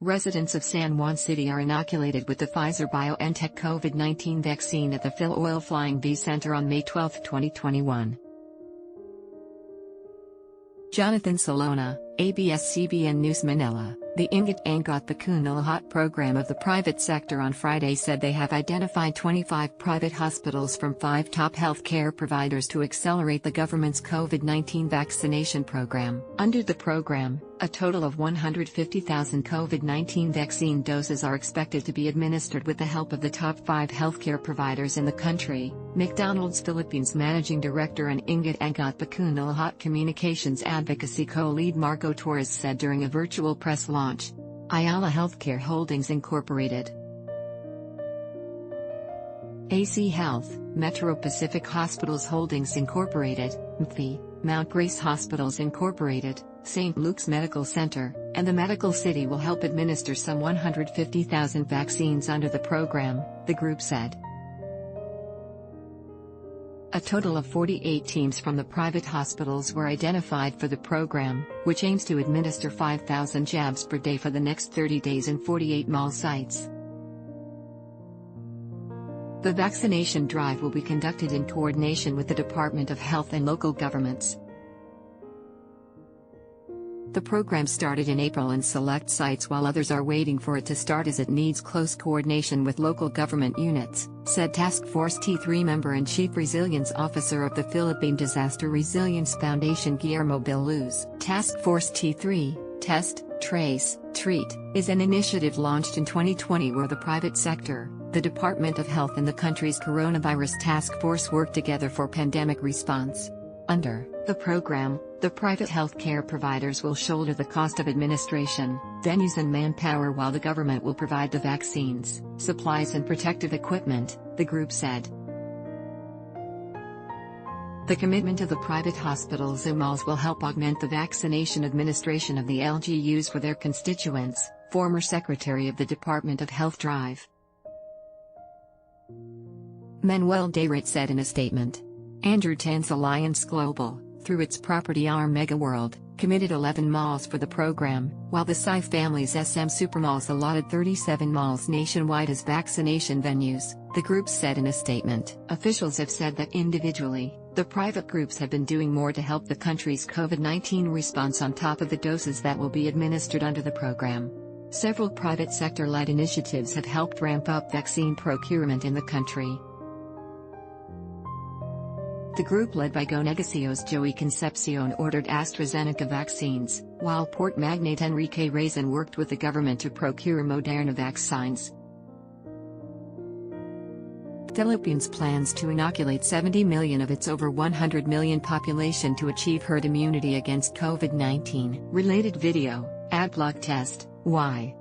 Residents of San Juan City are inoculated with the Pfizer-BioNtech COVID-19 vaccine at the FilOil Flying V Center on May 12, 2021. Jonathan Cellona, ABS-CBN News Manila. The Angat Bakuna Lahat program of the private sector on Friday said they have identified 25 private hospitals from 5 top healthcare providers to accelerate the government's COVID-19 vaccination program. Under the program, a total of 150,000 COVID-19 vaccine doses are expected to be administered with the help of the top 5 healthcare providers in the country, McDonald's Philippines Managing Director and Angat Bakuna Lahat Communications Advocacy Co-Lead Marco Torres said during a virtual press launch. Ayala Healthcare Holdings Incorporated, AC Health, Metro Pacific Hospitals Holdings Incorporated, MFI, Mount Grace Hospitals Incorporated, St. Luke's Medical Center, and the Medical City will help administer some 150,000 vaccines under the program, the group said. A total of 48 teams from the private hospitals were identified for the program, which aims to administer 5,000 jabs per day for the next 30 days in 48 mall sites. The vaccination drive will be conducted in coordination with the Department of Health and local governments. The program started in April in select sites while others are waiting for it to start as it needs close coordination with local government units, said Task Force T3 member and Chief Resilience Officer of the Philippine Disaster Resilience Foundation Guillermo Biluz. Task Force T3, Test, Trace, Treat, is an initiative launched in 2020 where the private sector, the Department of Health and the country's coronavirus task force work together for pandemic response. Under the program, the private healthcare providers will shoulder the cost of administration, venues and manpower while the government will provide the vaccines, supplies and protective equipment, the group said. The commitment of the private hospitals and malls will help augment the vaccination administration of the LGUs for their constituents, former Secretary of the Department of Health Drive Manuel Dayrit said in a statement. Andrew Tan's Alliance Global, through its property arm MegaWorld, committed 11 malls for the program, while the Sy family's SM Supermalls allotted 37 malls nationwide as vaccination venues, the group said in a statement. Officials have said that individually, the private groups have been doing more to help the country's COVID-19 response on top of the doses that will be administered under the program. Several private sector-led initiatives have helped ramp up vaccine procurement in the country. The group led by GoNegocio's Joey Concepcion ordered AstraZeneca vaccines, while port magnate Enrique Raisin worked with the government to procure Moderna vaccines. Philippines plans to inoculate 70 million of its over 100 million population to achieve herd immunity against COVID-19. Related video, Adblock test, why?